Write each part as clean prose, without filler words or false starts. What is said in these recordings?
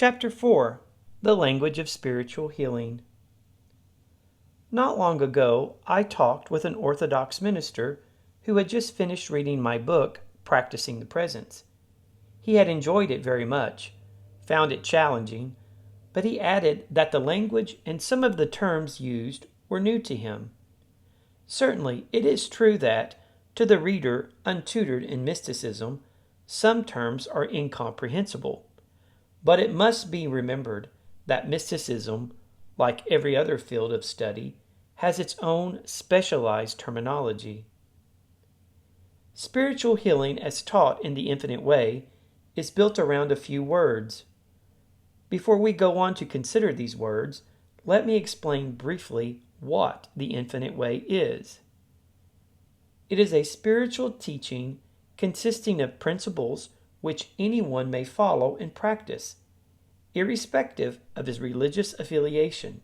Chapter 4: The Language of Spiritual Healing. Not long ago, I talked with an Orthodox minister who had just finished reading my book, Practicing the Presence. He had enjoyed it very much, found it challenging, but he added that the language and some of the terms used were new to him. Certainly, it is true that, to the reader untutored in mysticism, some terms are incomprehensible. But it must be remembered that mysticism, like every other field of study, has its own specialized terminology. Spiritual healing, as taught in the Infinite Way, is built around a few words. Before we go on to consider these words, let me explain briefly what the Infinite Way is. It is a spiritual teaching consisting of principles which anyone may follow and practice, irrespective of his religious affiliation.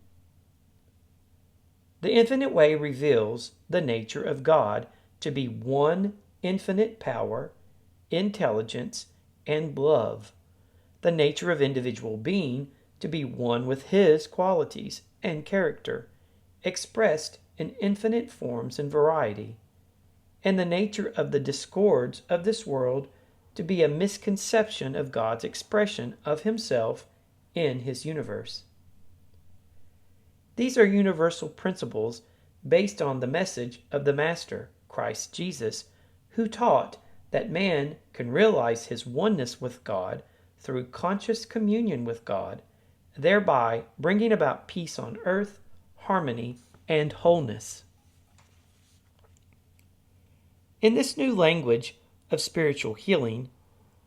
The Infinite Way reveals the nature of God to be one infinite power, intelligence, and love, the nature of individual being to be one with His qualities and character, expressed in infinite forms and variety, and the nature of the discords of this world to be a misconception of God's expression of Himself in His universe. These are universal principles based on the message of the Master, Christ Jesus, who taught that man can realize his oneness with God through conscious communion with God, thereby bringing about peace on earth, harmony, and wholeness. In this new language of spiritual healing,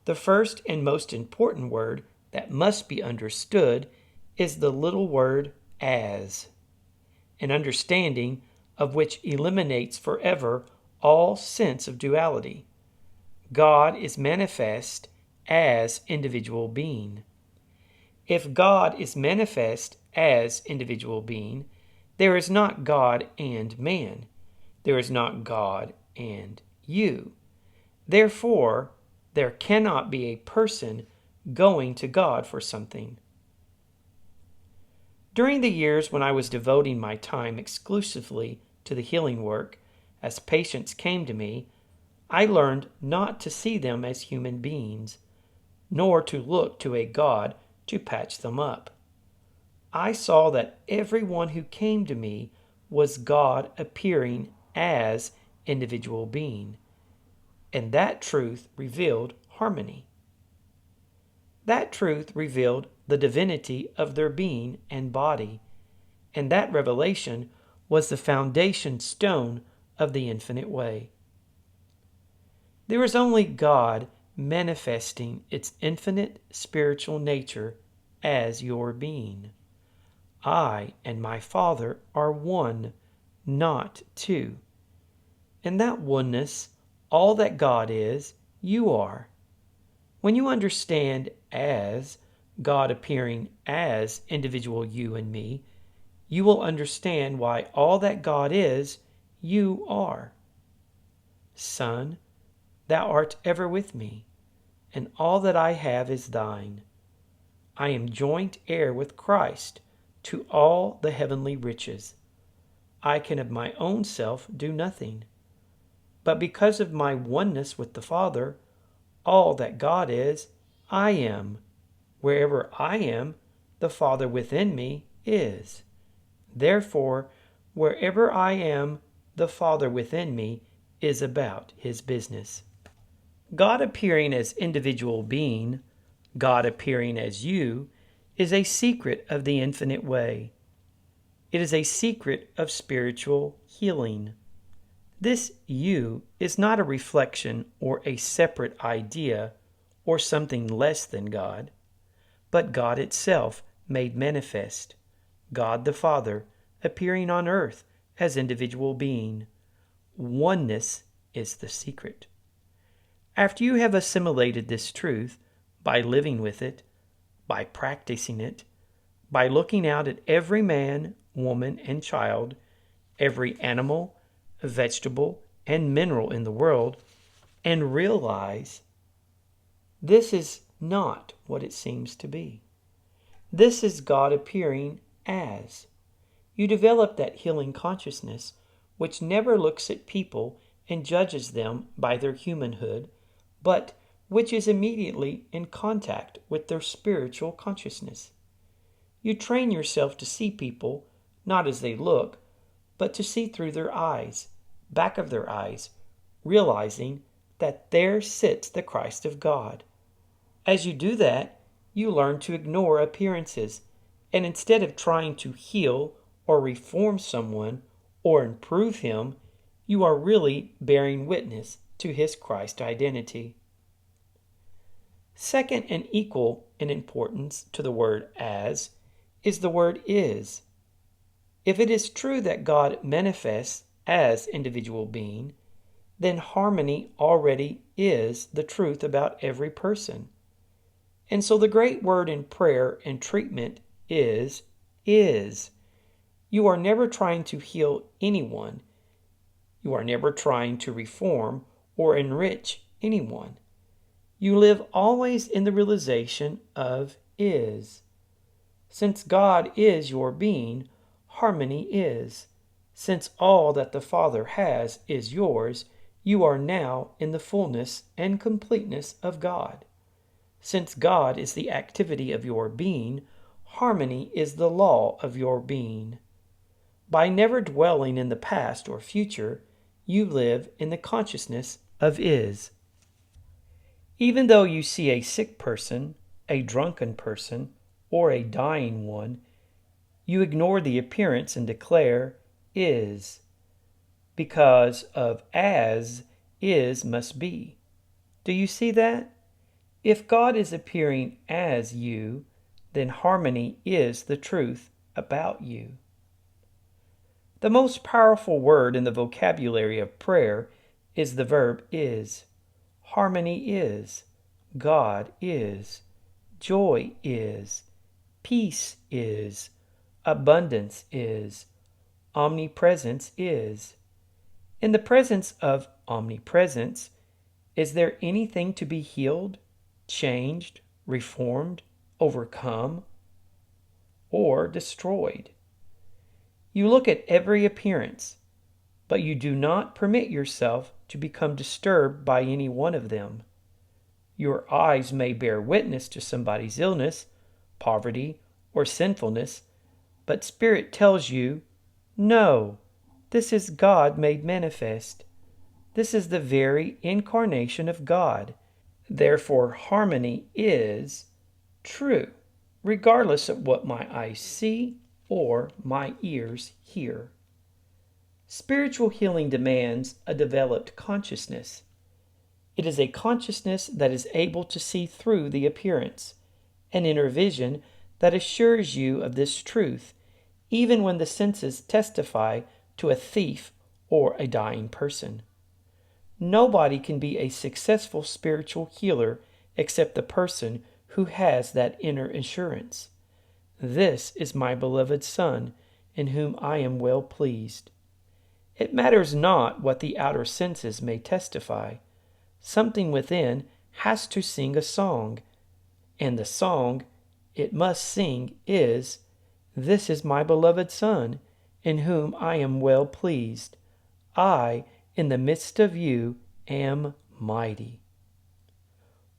the first and most important word that must be understood is the little word as, an understanding of which eliminates forever all sense of duality. God is manifest as individual being. If God is manifest as individual being, there is not God and man. There is not God and you. Therefore, there cannot be a person going to God for something. During the years when I was devoting my time exclusively to the healing work, as patients came to me, I learned not to see them as human beings, nor to look to a God to patch them up. I saw that everyone who came to me was God appearing as individual being, and that truth revealed harmony. That truth revealed the divinity of their being and body, and that revelation was the foundation stone of the Infinite Way. There is only God manifesting its infinite spiritual nature as your being. I and my Father are one, not two. In that oneness, all that God is, you are. When you understand as God appearing as individual you and me, you will understand why all that God is, you are. Son, thou art ever with me, and all that I have is thine. I am joint heir with Christ to all the heavenly riches. I can of my own self do nothing. But because of my oneness with the Father, all that God is, I am. Wherever I am, the Father within me is. Therefore, wherever I am, the Father within me is about His business. God appearing as individual being, God appearing as you, is a secret of the Infinite Way. It is a secret of spiritual healing. This you is not a reflection or a separate idea or something less than God, but God itself made manifest, God the Father appearing on earth as individual being. Oneness is the secret. After you have assimilated this truth by living with it, by practicing it, by looking out at every man, woman, and child, every animal, vegetable, and mineral in the world, and realize this is not what it seems to be. This is God appearing as. You develop that healing consciousness which never looks at people and judges them by their humanhood, but which is immediately in contact with their spiritual consciousness. You train yourself to see people not as they look, but to see through their eyes, back of their eyes, realizing that there sits the Christ of God. As you do that, you learn to ignore appearances, and instead of trying to heal or reform someone or improve him, you are really bearing witness to his Christ identity. Second, and equal in importance to the word as, is the word is. If it is true that God manifests as individual being, then harmony already is the truth about every person. And so the great word in prayer and treatment is. You are never trying to heal anyone. You are never trying to reform or enrich anyone. You live always in the realization of is. Since God is your being, harmony is. Since all that the Father has is yours, you are now in the fullness and completeness of God. Since God is the activity of your being, harmony is the law of your being. By never dwelling in the past or future, you live in the consciousness of is. Even though you see a sick person, a drunken person, or a dying one, you ignore the appearance and declare is, because of as is must be. Do you see that? If God is appearing as you, then harmony is the truth about you. The most powerful word in the vocabulary of prayer is the verb is. Harmony is. God is. Joy is. Peace is. Abundance is. Omnipresence is. In the presence of omnipresence, is there anything to be healed, changed, reformed, overcome, or destroyed? You look at every appearance, but you do not permit yourself to become disturbed by any one of them. Your eyes may bear witness to somebody's illness, poverty, or sinfulness, but Spirit tells you, no, this is God made manifest. This is the very incarnation of God. Therefore, harmony is true, regardless of what my eyes see or my ears hear. Spiritual healing demands a developed consciousness. It is a consciousness that is able to see through the appearance, an inner vision that assures you of this truth, even when the senses testify to a thief or a dying person. Nobody can be a successful spiritual healer except the person who has that inner assurance. This is my beloved Son, in whom I am well pleased. It matters not what the outer senses may testify. Something within has to sing a song, and the song it must sing is, "This is my beloved Son, in whom I am well pleased. I, in the midst of you, am mighty."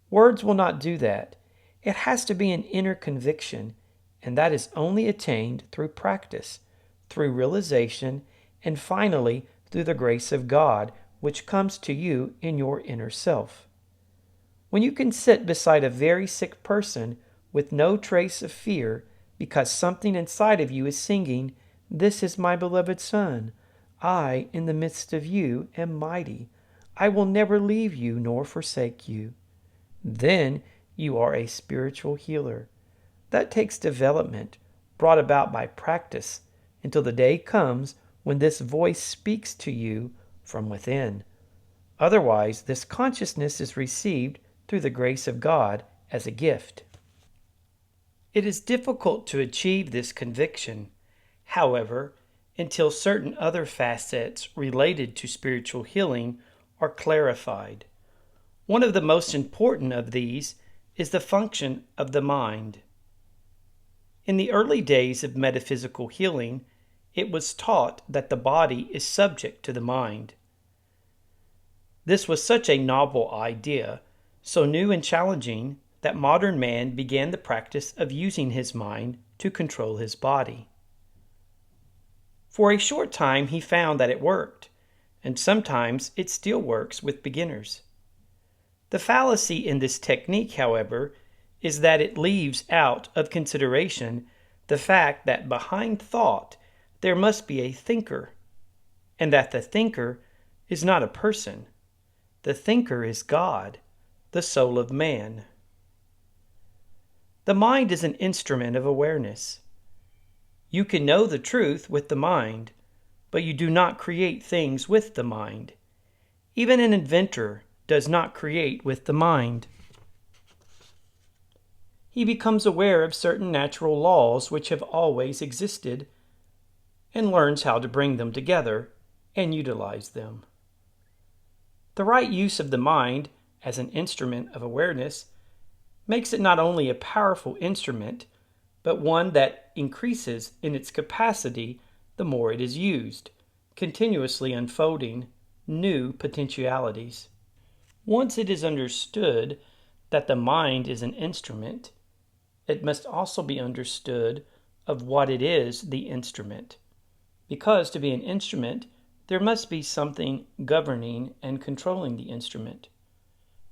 Words will not do that. It has to be an inner conviction, and that is only attained through practice, through realization, and finally through the grace of God, which comes to you in your inner self. When you can sit beside a very sick person with no trace of fear, because something inside of you is singing, "This is my beloved Son. I, in the midst of you, am mighty. I will never leave you nor forsake you." Then you are a spiritual healer. That takes development, brought about by practice, until the day comes when this voice speaks to you from within. Otherwise, this consciousness is received through the grace of God as a gift. It is difficult to achieve this conviction, however, until certain other facets related to spiritual healing are clarified. One of the most important of these is the function of the mind. In the early days of metaphysical healing, it was taught that the body is subject to the mind. This was such a novel idea, so new and challenging, that modern man began the practice of using his mind to control his body. For a short time he found that it worked, and sometimes it still works with beginners. The fallacy in this technique, however, is that it leaves out of consideration the fact that behind thought there must be a thinker, and that the thinker is not a person. The thinker is God, the soul of man. The mind is an instrument of awareness. You can know the truth with the mind, but you do not create things with the mind. Even an inventor does not create with the mind. He becomes aware of certain natural laws which have always existed and learns how to bring them together and utilize them. The right use of the mind as an instrument of awareness makes it not only a powerful instrument, but one that increases in its capacity the more it is used, continuously unfolding new potentialities. Once it is understood that the mind is an instrument, it must also be understood of what it is the instrument. Because to be an instrument, there must be something governing and controlling the instrument.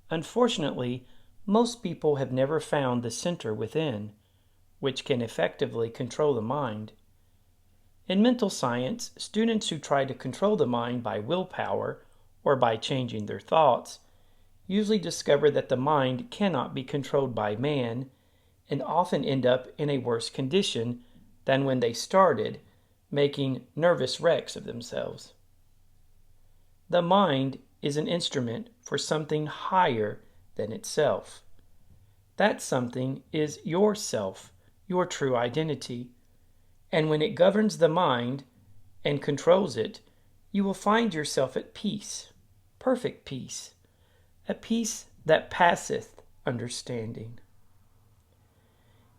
Unfortunately, most people have never found the center within, which can effectively control the mind. In mental science, students who try to control the mind by willpower or by changing their thoughts usually discover that the mind cannot be controlled by man and often end up in a worse condition than when they started, making nervous wrecks of themselves. The mind is an instrument for something higher than itself. That something is yourself, your true identity. And when it governs the mind and controls it, you will find yourself at peace, perfect peace, a peace that passeth understanding.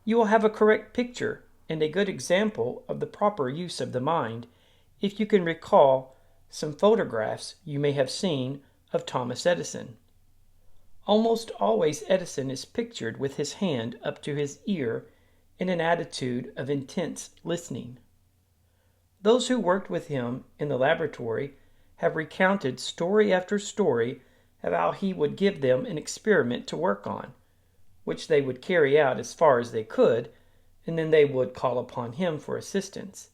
You will have a correct picture and a good example of the proper use of the mind if you can recall some photographs you may have seen of Thomas Edison. Almost always Edison is pictured with his hand up to his ear in an attitude of intense listening. Those who worked with him in the laboratory have recounted story after story of how he would give them an experiment to work on, which they would carry out as far as they could, and then they would call upon him for assistance.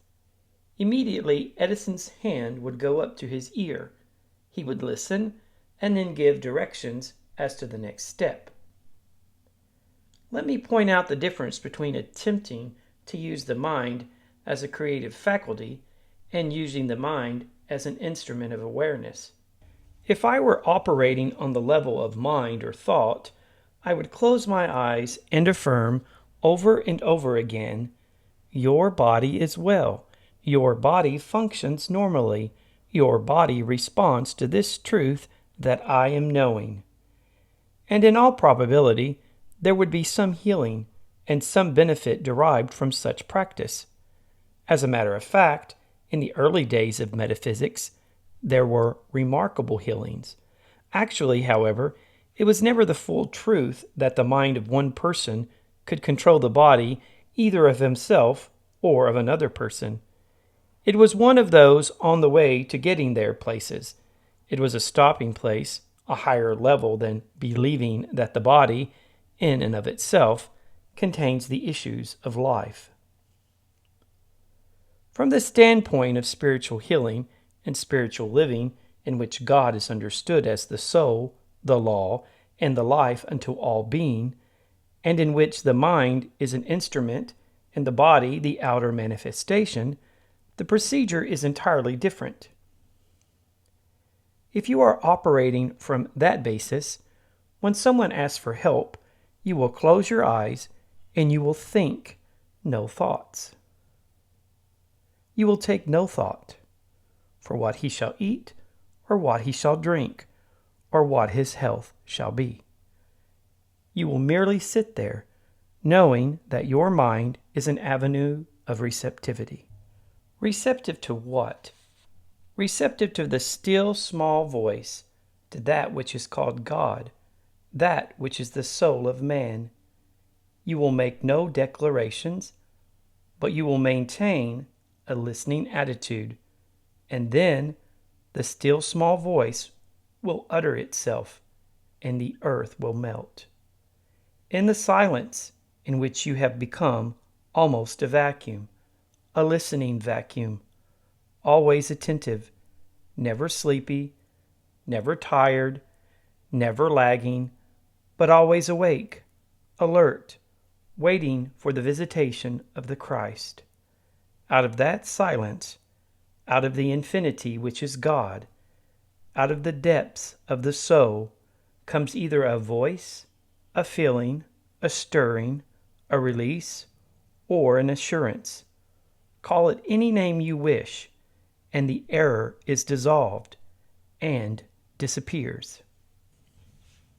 Immediately, Edison's hand would go up to his ear. He would listen and then give directions as to the next step. Let me point out the difference between attempting to use the mind as a creative faculty and using the mind as an instrument of awareness. If I were operating on the level of mind or thought, I would close my eyes and affirm over and over again, your body is well. Your body functions normally. Your body responds to this truth that I am knowing. And in all probability, there would be some healing and some benefit derived from such practice. As a matter of fact, in the early days of metaphysics, there were remarkable healings. Actually, however, it was never the full truth that the mind of one person could control the body either of himself or of another person. It was one of those on the way to getting there places. It was a stopping place, a higher level than believing that the body, in and of itself, contains the issues of life. From the standpoint of spiritual healing and spiritual living, in which God is understood as the soul, the law, and the life unto all being, and in which the mind is an instrument and the body the outer manifestation, the procedure is entirely different. If you are operating from that basis, when someone asks for help, you will close your eyes and you will think no thoughts. You will take no thought for what he shall eat, or what he shall drink, or what his health shall be. You will merely sit there, knowing that your mind is an avenue of receptivity. Receptive to what? Receptive to the still small voice, to that which is called God, that which is the soul of man. You will make no declarations, but you will maintain a listening attitude, and then the still small voice will utter itself, and the earth will melt. In the silence in which you have become almost a vacuum, a listening vacuum, always attentive, never sleepy, never tired, never lagging, but always awake, alert, waiting for the visitation of the Christ. Out of that silence, out of the infinity which is God, out of the depths of the soul, comes either a voice, a feeling, a stirring, a release, or an assurance. Call it any name you wish, and the error is dissolved and disappears.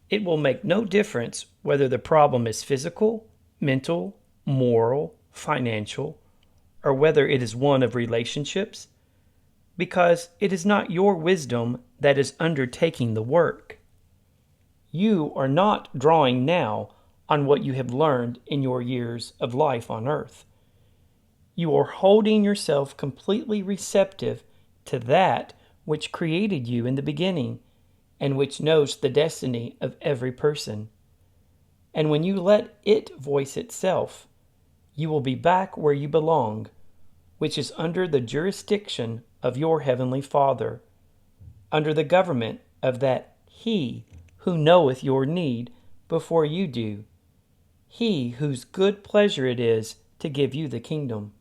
It will make no difference whether the problem is physical, mental, moral, financial, or whether it is one of relationships, because it is not your wisdom that is undertaking the work. You are not drawing now on what you have learned in your years of life on earth. You are holding yourself completely receptive to that which created you in the beginning and which knows the destiny of every person. And when you let it voice itself, you will be back where you belong, which is under the jurisdiction of your Heavenly Father, under the government of that He who knoweth your need before you do, He whose good pleasure it is to give you the kingdom.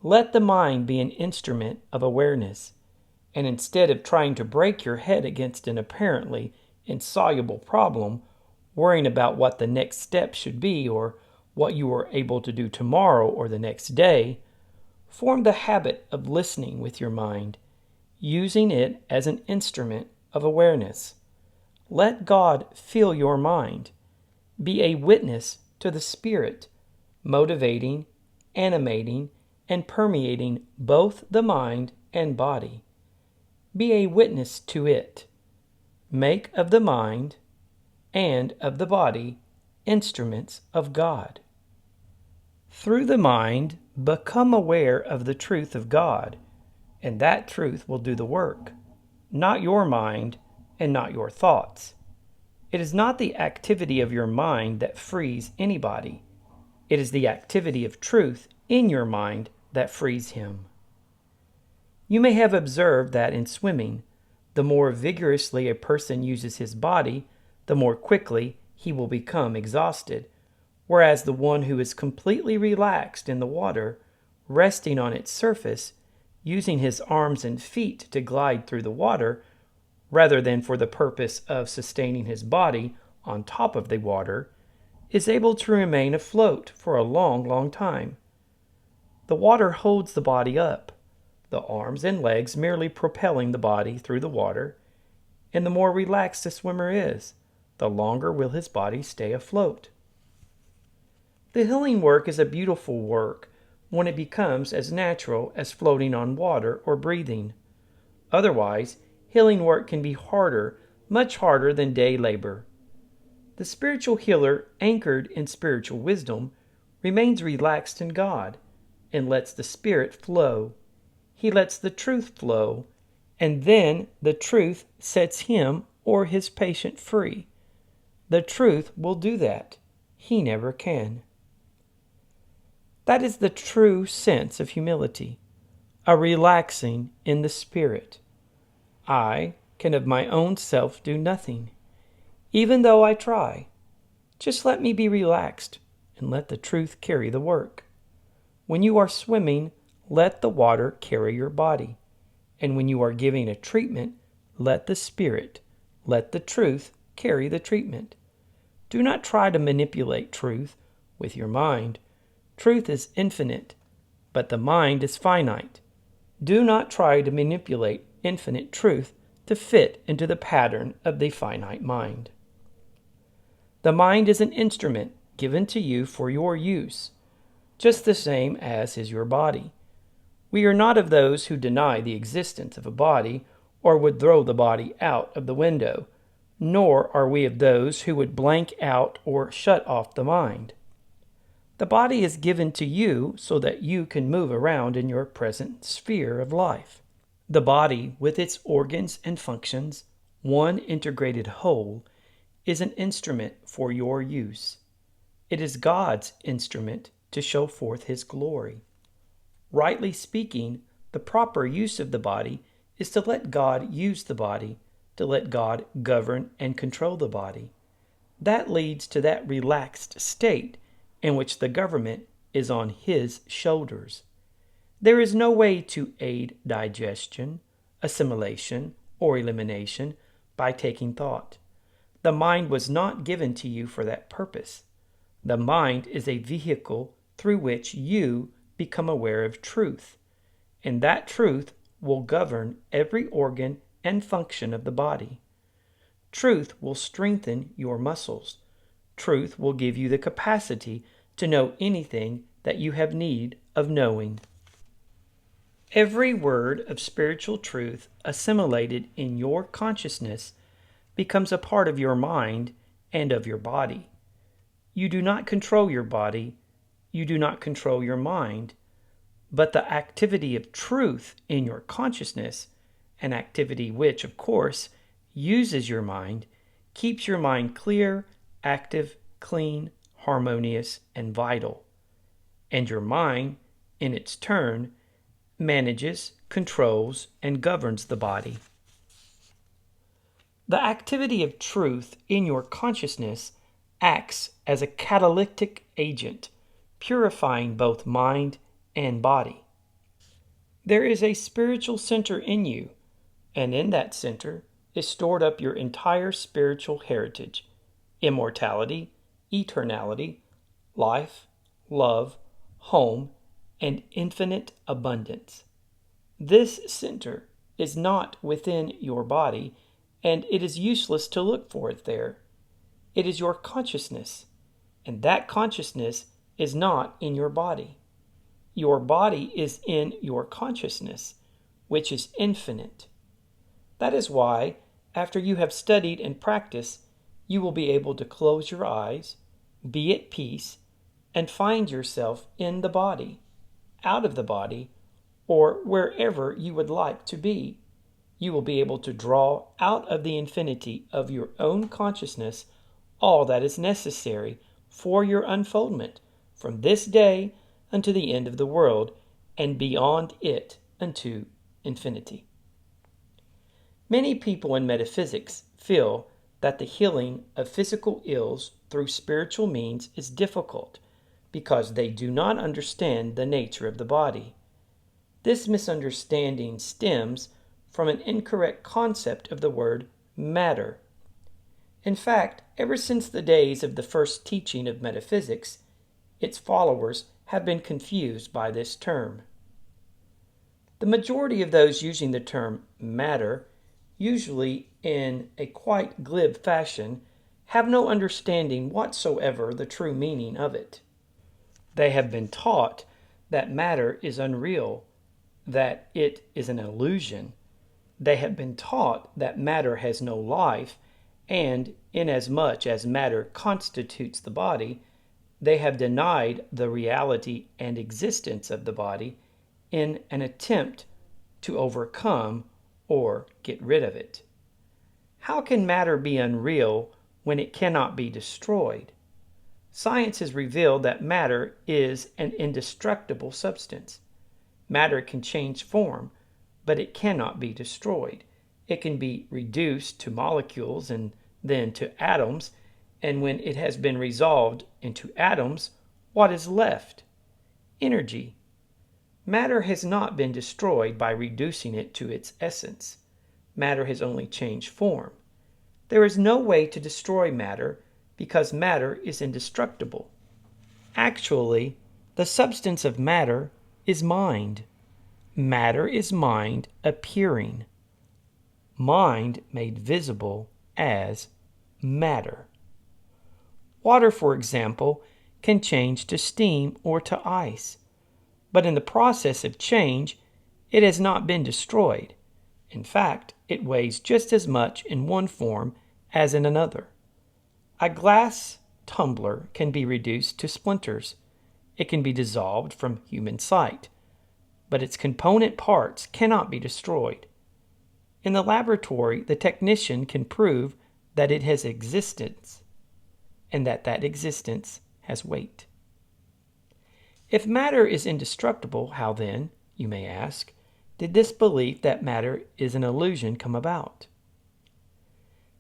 Let the mind be an instrument of awareness, and instead of trying to break your head against an apparently insoluble problem, worrying about what the next step should be or what you are able to do tomorrow or the next day, form the habit of listening with your mind, using it as an instrument of awareness. Let God fill your mind. Be a witness to the Spirit, motivating, animating, and permeating both the mind and body. Be a witness to it. Make of the mind and of the body instruments of God. Through the mind, become aware of the truth of God, and that truth will do the work, not your mind and not your thoughts. It is not the activity of your mind that frees anybody. It is the activity of truth in your mind that frees him. You may have observed that in swimming, the more vigorously a person uses his body, the more quickly he will become exhausted, whereas the one who is completely relaxed in the water, resting on its surface, using his arms and feet to glide through the water, rather than for the purpose of sustaining his body on top of the water, is able to remain afloat for a long, long time. The water holds the body up, the arms and legs merely propelling the body through the water, and the more relaxed a swimmer is, the longer will his body stay afloat. The healing work is a beautiful work when it becomes as natural as floating on water or breathing. Otherwise, healing work can be harder, much harder than day labor. The spiritual healer, anchored in spiritual wisdom, remains relaxed in God and lets the Spirit flow. He lets the truth flow, and then the truth sets him or his patient free. The truth will do that. He never can. That is the true sense of humility, a relaxing in the spirit. I can of my own self do nothing, even though I try. Just let me be relaxed and let the truth carry the work. When you are swimming, let the water carry your body. And when you are giving a treatment, let the Spirit, let the truth carry the treatment. Do not try to manipulate truth with your mind. Truth is infinite, but the mind is finite. Do not try to manipulate infinite truth to fit into the pattern of the finite mind. The mind is an instrument given to you for your use, just the same as is your body. We are not of those who deny the existence of a body or would throw the body out of the window, nor are we of those who would blank out or shut off the mind. The body is given to you so that you can move around in your present sphere of life. The body, with its organs and functions, one integrated whole, is an instrument for your use. It is God's instrument to show forth His glory. Rightly speaking, the proper use of the body is to let God use the body, to let God govern and control the body. That leads to that relaxed state in which the government is on His shoulders. There is no way to aid digestion, assimilation, or elimination by taking thought. The mind was not given to you for that purpose. The mind is a vehicle through which you become aware of truth, and that truth will govern every organ and function of the body. Truth will strengthen your muscles. Truth will give you the capacity to know anything that you have need of knowing. Every word of spiritual truth assimilated in your consciousness becomes a part of your mind and of your body. You do not control your body, you do not control your mind, but the activity of truth in your consciousness, an activity which, of course, uses your mind, keeps your mind clear, active, clean, harmonious, and vital. And your mind, in its turn, manages, controls, and governs the body. The activity of truth in your consciousness acts as a catalytic agent, purifying both mind and body. There is a spiritual center in you, and in that center is stored up your entire spiritual heritage, immortality, eternality, life, love, home, and infinite abundance. This center is not within your body, and it is useless to look for it there. It is your consciousness, and that consciousness is not in your body. Your body is in your consciousness, which is infinite. That is why, after you have studied and practiced, you will be able to close your eyes, be at peace, and find yourself in the body, out of the body, or wherever you would like to be. You will be able to draw out of the infinity of your own consciousness all that is necessary for your unfoldment from this day unto the end of the world, and beyond it unto infinity. Many people in metaphysics feel that the healing of physical ills through spiritual means is difficult because they do not understand the nature of the body. This misunderstanding stems from an incorrect concept of the word matter. In fact, ever since the days of the first teaching of metaphysics, its followers have been confused by this term. The majority of those using the term matter, usually in a quite glib fashion, have no understanding whatsoever the true meaning of it. They have been taught that matter is unreal, that it is an illusion. They have been taught that matter has no life, and inasmuch as matter constitutes the body, they have denied the reality and existence of the body in an attempt to overcome or get rid of it. How can matter be unreal when it cannot be destroyed? Science has revealed that matter is an indestructible substance. Matter can change form, but it cannot be destroyed. It can be reduced to molecules and then to atoms, and when it has been resolved into atoms, what is left? Energy. Matter has not been destroyed by reducing it to its essence. Matter has only changed form. There is no way to destroy matter because matter is indestructible. Actually, the substance of matter is mind. Matter is mind appearing. Mind made visible as matter. Water, for example, can change to steam or to ice, but in the process of change, it has not been destroyed. In fact, it weighs just as much in one form as in another. A glass tumbler can be reduced to splinters. It can be dissolved from human sight, but its component parts cannot be destroyed. In the laboratory, the technician can prove that it has existence and that that existence has weight. If matter is indestructible, how then, you may ask, did this belief that matter is an illusion come about?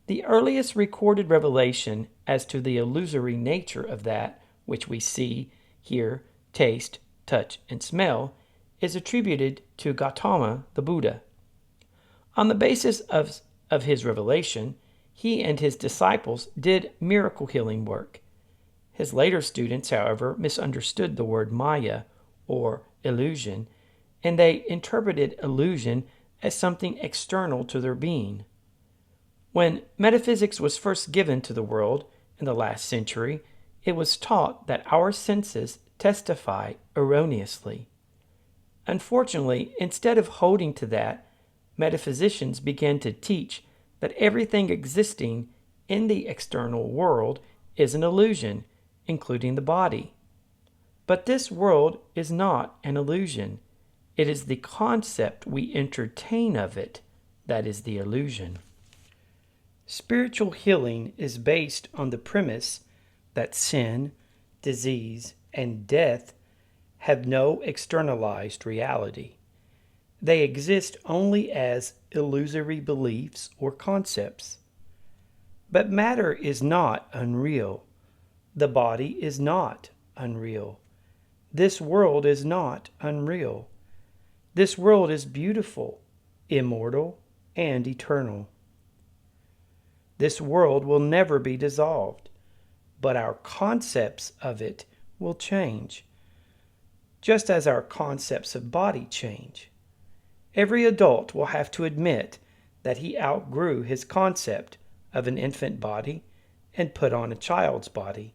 The earliest recorded revelation as to the illusory nature of that which we see, hear, taste, touch, and smell is attributed to Gautama the Buddha. On the basis of his revelation, he and his disciples did miracle healing work. His later students, however, misunderstood the word Maya, or illusion, and they interpreted illusion as something external to their being. When metaphysics was first given to the world in the last century, it was taught that our senses testify erroneously. Unfortunately, instead of holding to that, metaphysicians began to teach that everything existing in the external world is an illusion, including the body. But this world is not an illusion. It is the concept we entertain of it that is the illusion. Spiritual healing is based on the premise that sin, disease, and death have no externalized reality. They exist only as illusory beliefs or concepts. But matter is not unreal. The body is not unreal. This world is not unreal. This world is beautiful, immortal, and eternal. This world will never be dissolved, but our concepts of it will change, just as our concepts of body change. Every adult will have to admit that he outgrew his concept of an infant body and put on a child's body.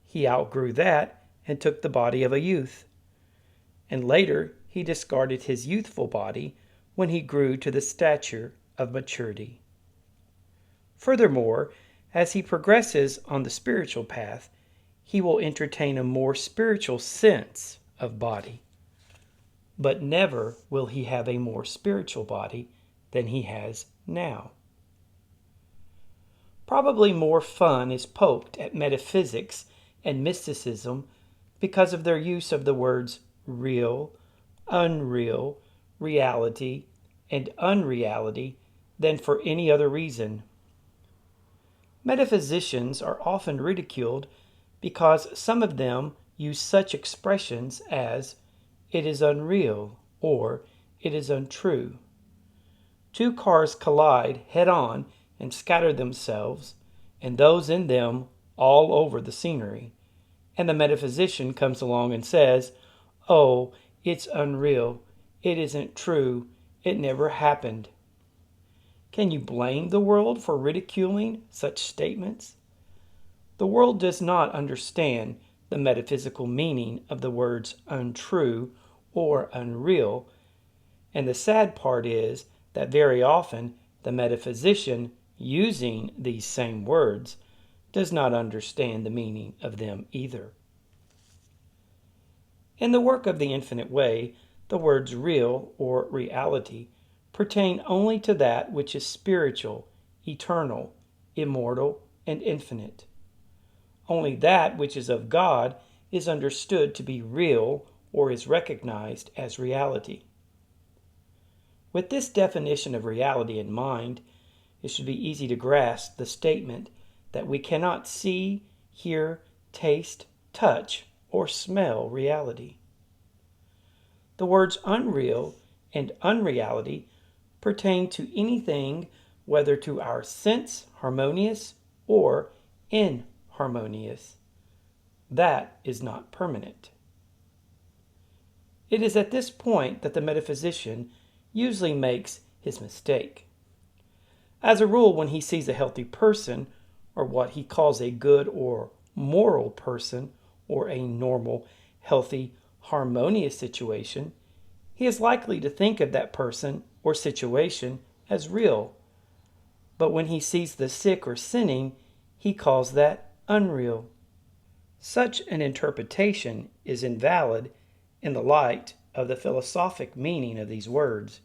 He outgrew that and took the body of a youth. And later he discarded his youthful body when he grew to the stature of maturity. Furthermore, as he progresses on the spiritual path, he will entertain a more spiritual sense of body. But never will he have a more spiritual body than he has now. Probably more fun is poked at metaphysics and mysticism because of their use of the words real, unreal, reality, and unreality than for any other reason. Metaphysicians are often ridiculed because some of them use such expressions as "it is unreal" or "it is untrue." Two cars collide head-on and scatter themselves and those in them all over the scenery, and the metaphysician comes along and says, "Oh, it's unreal. It isn't true. It never happened." Can you blame the world for ridiculing such statements? The world does not understand the metaphysical meaning of the words untrue or unreal, and the sad part is that very often the metaphysician using these same words does not understand the meaning of them either. In the work of the Infinite Way, the words real or reality pertain only to that which is spiritual, eternal, immortal, and infinite. Only that which is of God is understood to be real or is recognized as reality. With this definition of reality in mind, it should be easy to grasp the statement that we cannot see, hear, taste, touch, or smell reality. The words unreal and unreality pertain to anything, whether to our sense harmonious or inharmonious. That is not permanent. It is at this point that the metaphysician usually makes his mistake. As a rule, when he sees a healthy person, or what he calls a good or moral person or a normal, healthy, harmonious situation, he is likely to think of that person or situation as real. But when he sees the sick or sinning, he calls that unreal. Such an interpretation is invalid in the light of the philosophic meaning of these words.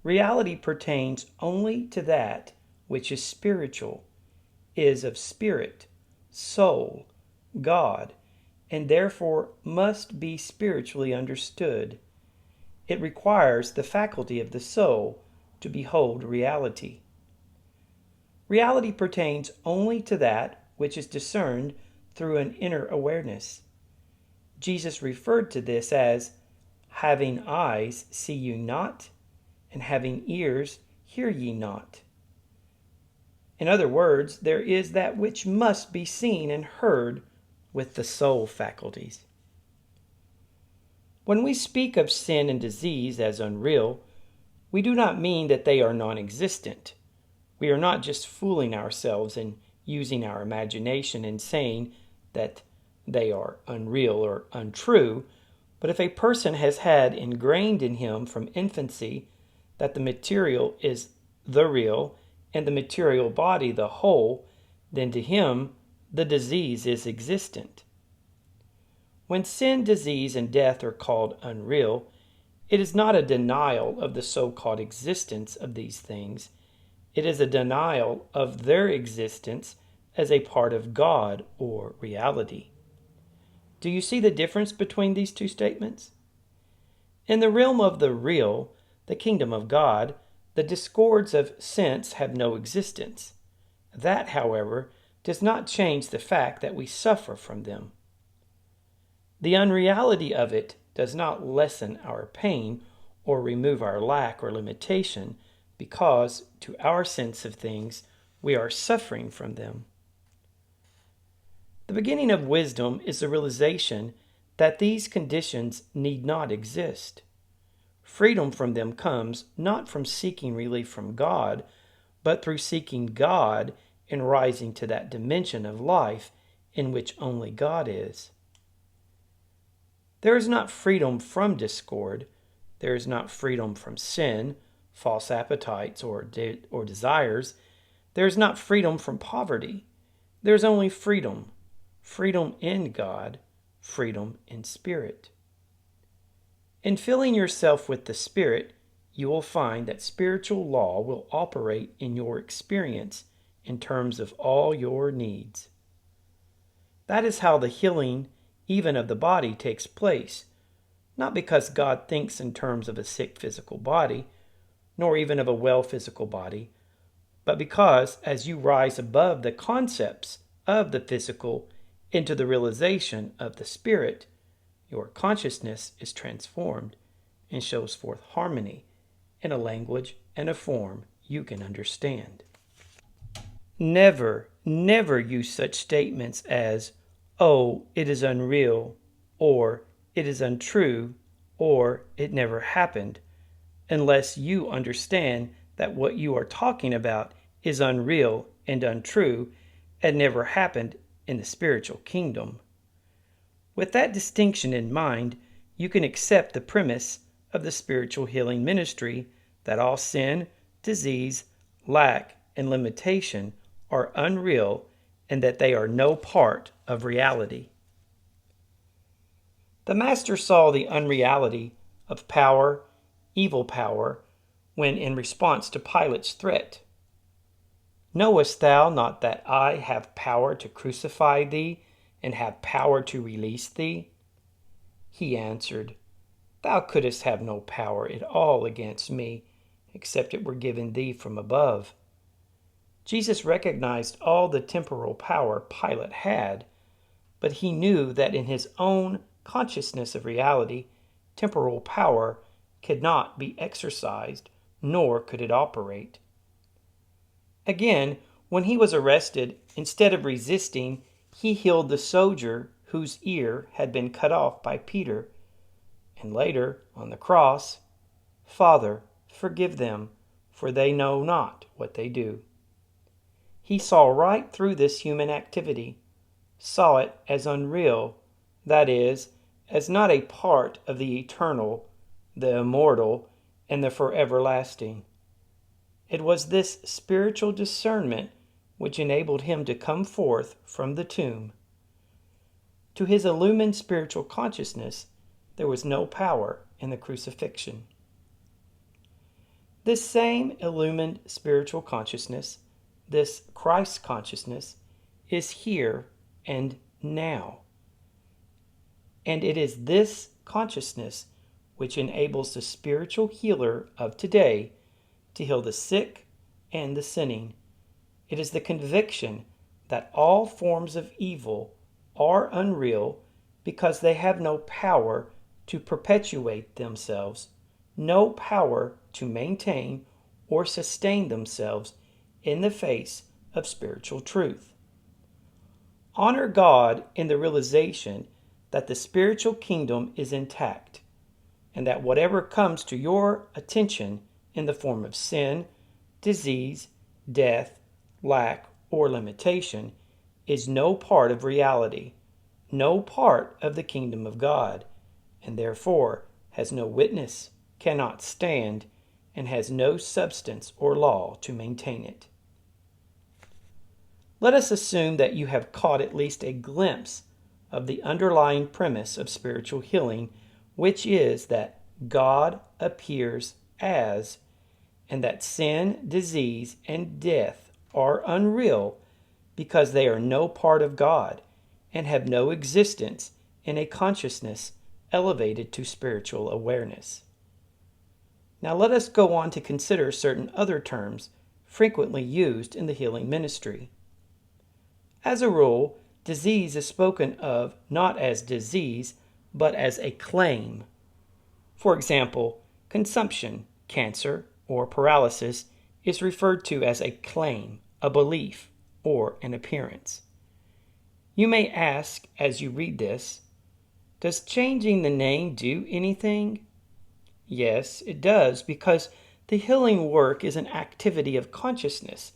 Reality pertains only to that which is spiritual, is of spirit, soul, God, and therefore must be spiritually understood. It requires the faculty of the soul to behold reality. Reality pertains only to that which is discerned through an inner awareness. Jesus referred to this as, "Having eyes, see you not, and having ears, hear ye not." In other words, there is that which must be seen and heard with the soul faculties. When we speak of sin and disease as unreal, we do not mean that they are non-existent. We are not just fooling ourselves and using our imagination and saying that they are unreal or untrue, but if a person has had ingrained in him from infancy that the material is the real and the material body the whole, then to him the disease is existent. When sin, disease, and death are called unreal, it is not a denial of the so-called existence of these things. It is a denial of their existence as a part of God or reality. Do you see the difference between these two statements? In the realm of the real, the kingdom of God, the discords of sense have no existence. That, however, does not change the fact that we suffer from them. The unreality of it does not lessen our pain or remove our lack or limitation, because, to our sense of things, we are suffering from them. The beginning of wisdom is the realization that these conditions need not exist. Freedom from them comes not from seeking relief from God, but through seeking God and rising to that dimension of life in which only God is. There is not freedom from discord. There is not freedom from sin, false appetites, or desires. There is not freedom from poverty. There is only freedom. Freedom in God, freedom in spirit. In filling yourself with the Spirit, you will find that spiritual law will operate in your experience in terms of all your needs. That is how the healing, even of the body, takes place, not because God thinks in terms of a sick physical body, nor even of a well physical body, but because as you rise above the concepts of the physical into the realization of the spirit, your consciousness is transformed and shows forth harmony in a language and a form you can understand. Never, never use such statements as, "Oh, it is unreal," or "it is untrue," or "it never happened," unless you understand that what you are talking about is unreal and untrue and never happened in the spiritual kingdom. With that distinction in mind, you can accept the premise of the spiritual healing ministry that all sin, disease, lack, and limitation are unreal and that they are no part of reality. The Master saw the unreality of power, evil power, when in response to Pilate's threat, "Knowest thou not that I have power to crucify thee and have power to release thee?" He answered, "Thou couldst have no power at all against me, except it were given thee from above." Jesus recognized all the temporal power Pilate had, but he knew that in his own consciousness of reality, temporal power could not be exercised, nor could it operate. Again, when he was arrested, instead of resisting, he healed the soldier whose ear had been cut off by Peter. And later, on the cross, "Father, forgive them, for they know not what they do." He saw right through this human activity. saw it as unreal, that is, as not a part of the eternal, the immortal, and the forever lasting. It was this spiritual discernment which enabled him to come forth from the tomb. To his illumined spiritual consciousness, there was no power in the crucifixion. This same illumined spiritual consciousness, this Christ consciousness, is here and now. And it is this consciousness which enables the spiritual healer of today to heal the sick and the sinning. It is the conviction that all forms of evil are unreal because they have no power to perpetuate themselves, no power to maintain or sustain themselves in the face of spiritual truth. Honor God in the realization that the spiritual kingdom is intact, and that whatever comes to your attention in the form of sin, disease, death, lack, or limitation is no part of reality, no part of the kingdom of God, and therefore has no witness, cannot stand, and has no substance or law to maintain it. Let us assume that you have caught at least a glimpse of the underlying premise of spiritual healing, which is that God appears as, and that sin, disease, and death are unreal because they are no part of God and have no existence in a consciousness elevated to spiritual awareness. Now let us go on to consider certain other terms frequently used in the healing ministry. As a rule, disease is spoken of not as disease, but as a claim. For example, consumption, cancer, or paralysis is referred to as a claim, a belief, or an appearance. You may ask as you read this, does changing the name do anything? Yes, it does, because the healing work is an activity of consciousness,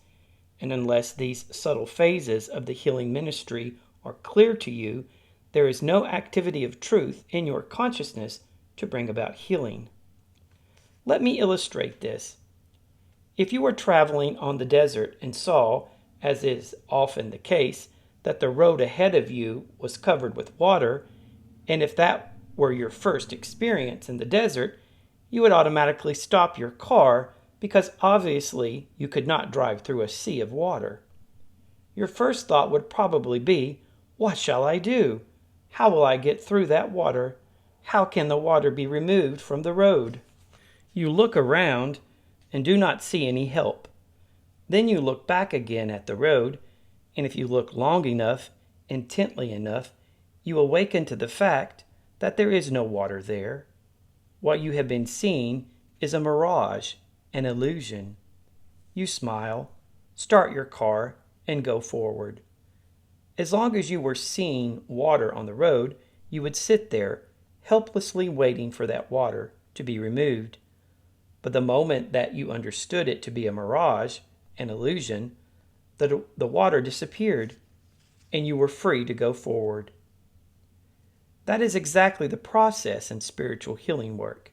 and unless these subtle phases of the healing ministry are clear to you, there is no activity of truth in your consciousness to bring about healing. Let me illustrate this. If you were traveling on the desert and saw, as is often the case, that the road ahead of you was covered with water, and if that were your first experience in the desert, you would automatically stop your car because obviously you could not drive through a sea of water. Your first thought would probably be, what shall I do? How will I get through that water? How can the water be removed from the road? You look around and do not see any help. Then you look back again at the road, and if you look long enough, intently enough, you awaken to the fact that there is no water there. What you have been seeing is a mirage, an illusion. You smile, start your car, and go forward. As long as you were seeing water on the road, you would sit there, helplessly waiting for that water to be removed. But the moment that you understood it to be a mirage, an illusion, the water disappeared, and you were free to go forward. That is exactly the process in spiritual healing work.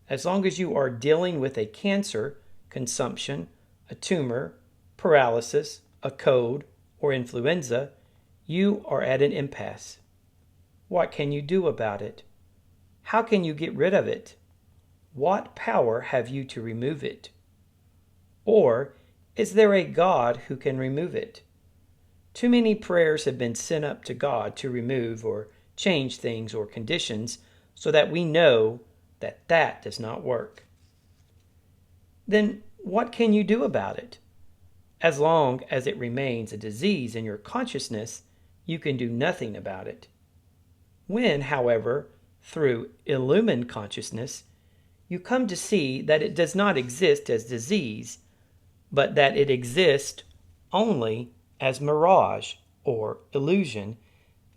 As long as you are dealing with a cancer, consumption, a tumor, paralysis, a cold, or influenza, you are at an impasse. What can you do about it? How can you get rid of it? What power have you to remove it? Or is there a God who can remove it? Too many prayers have been sent up to God to remove or change things or conditions so that we know that that does not work. Then what can you do about it? As long as it remains a disease in your consciousness, you can do nothing about it. When, however, through illumined consciousness, you come to see that it does not exist as disease, but that it exists only as mirage or illusion,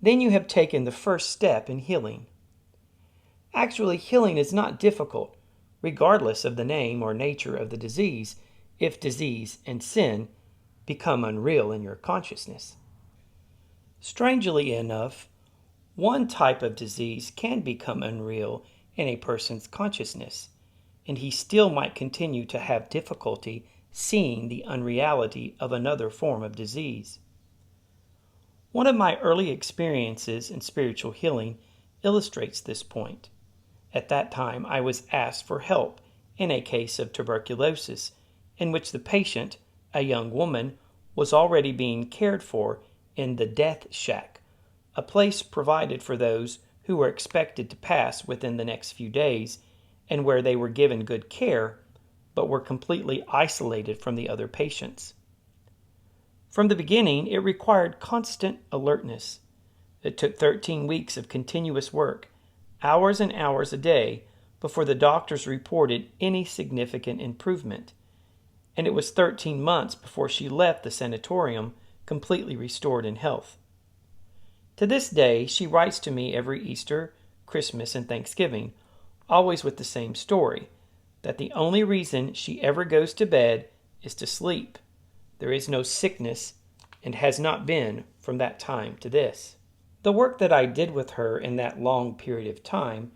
then you have taken the first step in healing. Actually, healing is not difficult, regardless of the name or nature of the disease, if disease and sin become unreal in your consciousness. Strangely enough, one type of disease can become unreal in a person's consciousness, and he still might continue to have difficulty seeing the unreality of another form of disease. One of my early experiences in spiritual healing illustrates this point. At that time, I was asked for help in a case of tuberculosis in which the patient, a young woman, was already being cared for in the death shack, a place provided for those who were expected to pass within the next few days and where they were given good care but were completely isolated from the other patients. From the beginning, it required constant alertness. It took 13 weeks of continuous work, hours and hours a day, before the doctors reported any significant improvement. And it was 13 months before she left the sanatorium completely restored in health. To this day, she writes to me every Easter, Christmas, and Thanksgiving, always with the same story, that the only reason she ever goes to bed is to sleep. There is no sickness, and has not been from that time to this. The work that I did with her in that long period of time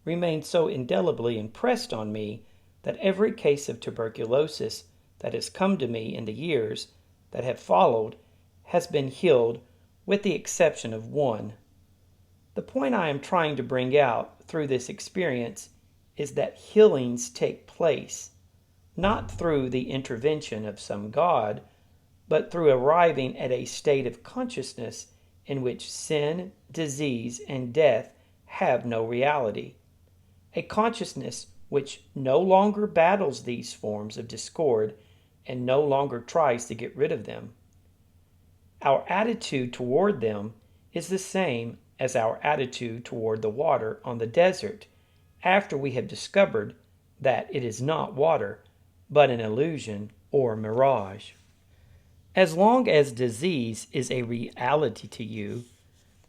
remained so indelibly impressed on me that every case of tuberculosis that has come to me in the years that have followed has been healed with the exception of one. The point I am trying to bring out through this experience is that healings take place, not through the intervention of some God, but through arriving at a state of consciousness in which sin, disease, and death have no reality. A consciousness which no longer battles these forms of discord and no longer tries to get rid of them. Our attitude toward them is the same as our attitude toward the water on the desert after we have discovered that it is not water, but an illusion or mirage. As long as disease is a reality to you,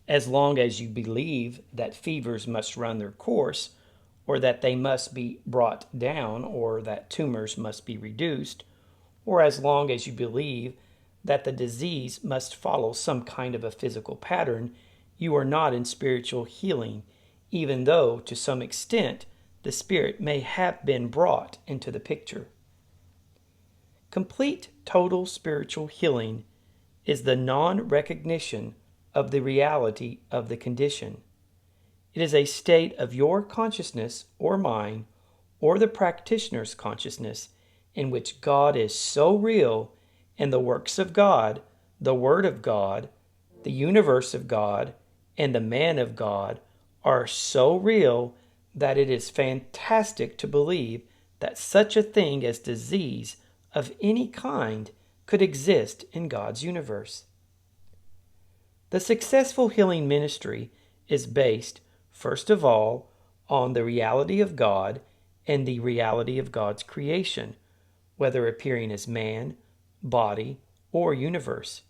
as long as you believe that fevers must run their course, or that they must be brought down, or that tumors must be reduced, or as long as you believe that the disease must follow some kind of a physical pattern, you are not in spiritual healing, even though to some extent the spirit may have been brought into the picture. Complete total spiritual healing is the non-recognition of the reality of the condition. It is a state of your consciousness or mine or the practitioner's consciousness in which God is so real and the works of God, the Word of God, the universe of God, and the man of God are so real that it is fantastic to believe that such a thing as disease of any kind could exist in God's universe. The successful healing ministry is based, first of all, on the reality of God and the reality of God's creation, whether appearing as man, body, or universe,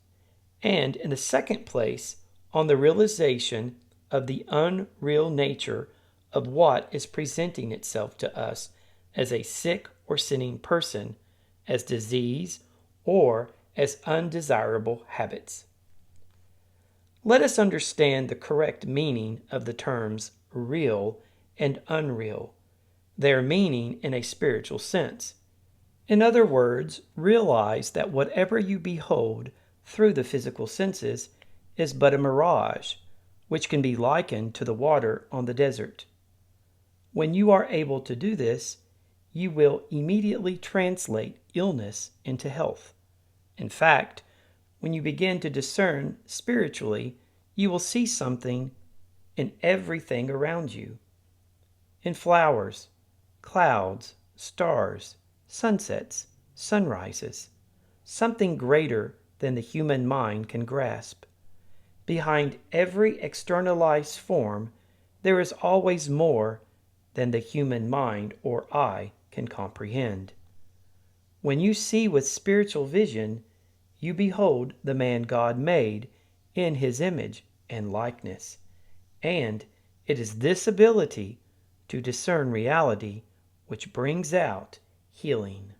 and in the second place, on the realization of the unreal nature of what is presenting itself to us as a sick or sinning person, as disease, or as undesirable habits. Let us understand the correct meaning of the terms real and unreal, their meaning in a spiritual sense. In other words, realize that whatever you behold through the physical senses is but a mirage, which can be likened to the water on the desert. When you are able to do this, you will immediately translate illness into health. In fact, when you begin to discern spiritually, you will see something in everything around you. In flowers, clouds, stars, sunsets, sunrises, something greater than the human mind can grasp. Behind every externalized form, there is always more than the human mind or eye can comprehend. When you see with spiritual vision, you behold the man God made in his image and likeness. And it is this ability to discern reality which brings out healing.